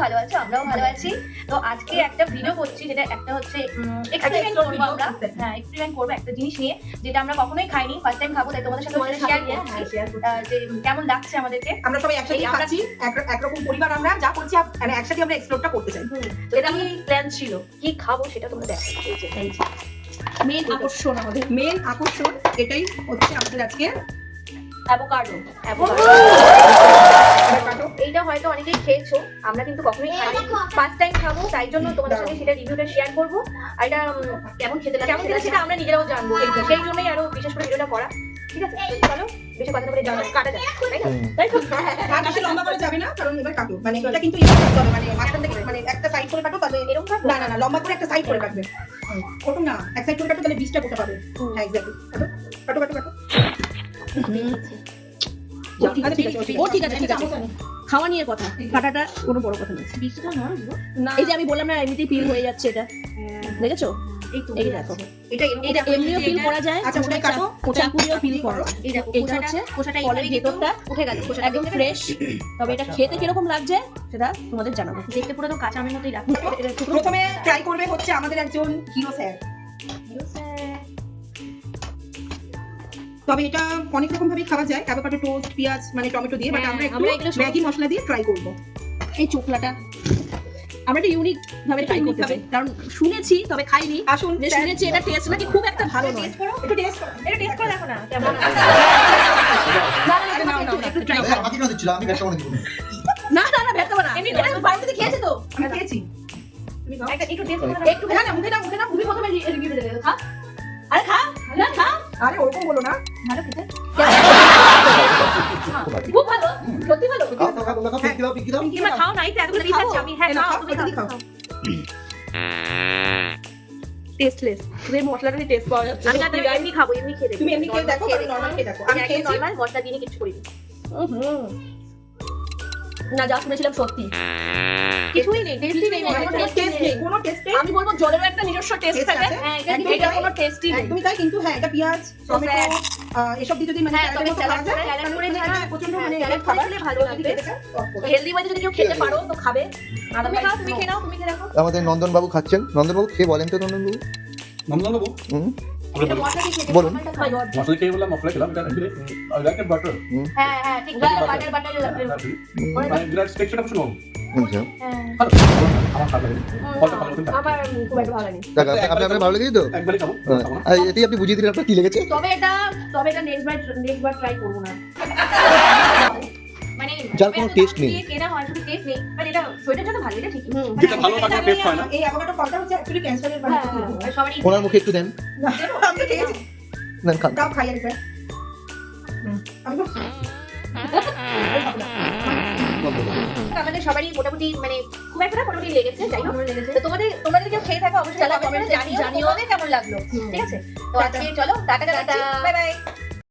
ভালো আছো, আমরাও ভালো আছি। তো আজকে একটা ভিডিও করছি, যেটা একটা হচ্ছে এক্সপেরিমেন্ট করবো আমরা। হ্যাঁ, এক্সপেরিমেন্ট করবো একটা জিনিস নিয়ে, যেটা আমরা কখনোই খাইনি, ফার্স্ট টাইম খাবো। তাই তোমাদের সাথে শেয়ার করছি যে কেমন লাগছে আমাদেরকে। আমরা সবাই একসাথে খাচ্ছি, একরকম পরিবার, আমরা যা করছি মানে একসাথে আমরা এক্সপ্লোরটা করতে চাই। এটা আমাদের প্ল্যান ছিল, কি খাবো সেটা তোমরা দেখো। এই যে মেন আকর্ষণ, আমাদের মেন আকর্ষণ এটাই হচ্ছে আমাদের আজকে অ্যাভোকাডো। এইটা হয়তো অনেকেই খেয়েছো, আমরা কিন্তু কখনোই খাইনি, ফার্স্ট টাইম খাবো, তাই জন্য তোমাদের সাথে সেটা রিভিউটা শেয়ার করবো। আর এটা কেমন খেতে সেটা আমরা নিজেরাও জানবো, সেই জন্যই আরো বিশেষ করে ভিডিওটা করা। ঠিক আছে, চলো বেশি কথা বলে কাটা যায়, তাই তো? আর বেশি লম্বা করে যাবে না, কারণ এবার কাটো, মানে এটা কিন্তু এরকম করতে হবে, মানে মাঝখান থেকে মানে একটা সাইড করে কাটো, তাহলে এরকম কাটো না না না, লম্বা করে একটা সাইড করে কাটবে। ওরকম না, এক সাইড করে কাটো, তাহলে 20টা করতে পারবে। হ্যাঁ এক্স্যাক্টলি, কাটো কাটো কাটো কাটো। ঠিক আছে খাওয়া নিয়ে কথা, কাটাটা কোনো বড় কথা নয়। এই যে আমি বললাম না, এমনিতেই পিল হয়ে যাচ্ছে, এটা দেখেছো? এই দেখো, এটা এমনিও পিল করা যায়। আচ্ছা ওটাই কাটো, চাকু দিয়েও পিল করো। এইটা হচ্ছে ফলের ভেতরটা উঠে গেছে, একদম ফ্রেশ। তবে এটা খেতে কিরকম লাগছে সেটা তোমাদের জানাবো। দেখতে পুরো তো কাঁচা আমের মতোই রাখো। প্রথমে ট্রাই করবে হচ্ছে আমাদের একজন হিরো স্যার। তবে এটা অনেক রকম ভাবে খাওয়া যায়, অ্যাভোকাডো টোস্ট, পেঁয়াজ মানে টমেটো দিয়ে, বাট আমরা একটু ম্যাগি মশলা দিয়ে ট্রাই করব। এই চোখলাটা আমরা একটা ইউনিক ভাবে ট্রাই করতে চাই, কারণ শুনেছি তবে খাইনি। আসুন যে শুনেছি এটা টেস্ট নাকি খুব একটা ভালো নয়। একটু টেস্ট করো, এটা টেস্ট করে দেখো না কেমন। একটু ট্রাই করো। বাকি না দিচ্ছিল, আমি ব্যাগটা অনেক দিব না না না ভেতরে না, এমনি এটা বাইরে থেকে খেয়েছে তো। আমি খেয়েছি। তুমি খাও। একটু টেস্ট করে একটু না মুখে না মুখে না, মুখে প্রথমে রিভিউ দিতে দেবে। খা। আরে খা না খা, আরে ওরকম বলো না। ভালো খেতে, খুব ভালো, সত্যি ভালো। খাও খাও খাও পিক দাও পিক দাও তোমরা খাও না, এই তো এতগুলো পিস আছে। আমি হ্যাঁ খাও, খাও, তুমি এটা দিয়ে খাও। খাও। টেস্টলেস, এর মশলাটা টেস্ট পাওয়া যাচ্ছে। আমি না এমনি খাবো, এমনি খেয়ে দেখো। তুমি এমনি খেয়ে দেখো, আমি নরমাল খেয়ে দেখো। আমি খেয়েছি নরমাল মশলা দিয়ে কিছু করিনি, না যা শুনেছিলাম সত্যি কিছুই নেই, টেস্টই নেই, কোনো টেস্ট নেই, কোনো টেস্ট নেই। আমি বলবো জলেরও একটা নিজস্ব টেস্ট Taste থাকে। আছে। হ্যাঁ এটা কোনো টেস্টই নেই। একদমই তাই, কিন্তু হ্যাঁ এটা পেঁয়াজ, টমেটো এসব দিয়ে যদি মানে হ্যাঁ, তবে স্যালাড স্যালাড খাওয়া যায়, করে তাহলে খাওয়া এটা প্রচন্ড মানে স্যালাড করে খেলে ভালো লাগবে। হেলদি ওয়েতে যদি কেউ খেতে পারো তো খাবে। তুমি খাও, তুমি খেয়ে নাও, তুমি খেয়ে দেখো। আমাদের নন্দনবাবু খাচ্ছেন। নন্দনবাবু খেয়ে বলেন তো নন্দনবাবু। নন্দনবাবু এটা মশলা দিয়ে খেতে বলুন। মশলা খেয়ে বললাম, মশলা খেলাম, এটা actually I like it butter, হ্যাঁ হ্যাঁ ঠিক আছে, বাটার বাটার মানে গ্রেট টেক্সচারটা খুব সুন্দর, আচ্ছা ভালো। আমার ভালো লাগে, ফলটা ভালো কিন্তু আমার খুব একটা ভালো লাগে। দেখ আপনার ভালো লেগেছে তো? একবারই খাবো, খাবো না। আর এতেই আপনি বুঝিয়ে দিলেন আপনার কি লেগেছে। তবে এটা নেক্সট বার ট্রাই করব না। মানে যার কোনো taste নেই। কেনা হয় শুধু টেস্ট নেই, মানে এটা শরীরের জন্য ভালো, এটা ঠিকই। যেটা ভালো তার টেস্ট হয় না। এই অ্যাভোকাডো ফলটা হচ্ছে অ্যাকচুয়ালি ক্যান্সারের মানে হ্যাঁ, সবারই ওনার মুখে একটু দেন। আমি তো খেয়েছি। না খান। দাও খাই একবার। আমি তো আমাদের সবারই মোটামুটি মানে খুব একটা না, মোটামুটি লেগেছে, যাই হোক লেগেছে। তো তোমরা যদি কেউ খেয়ে থাকো অবশ্যই কমেন্টে জানিও তোমাদের কেমন লাগলো। ঠিক আছে, তো আজকে চলো টাটা টাটা, বাই বাই।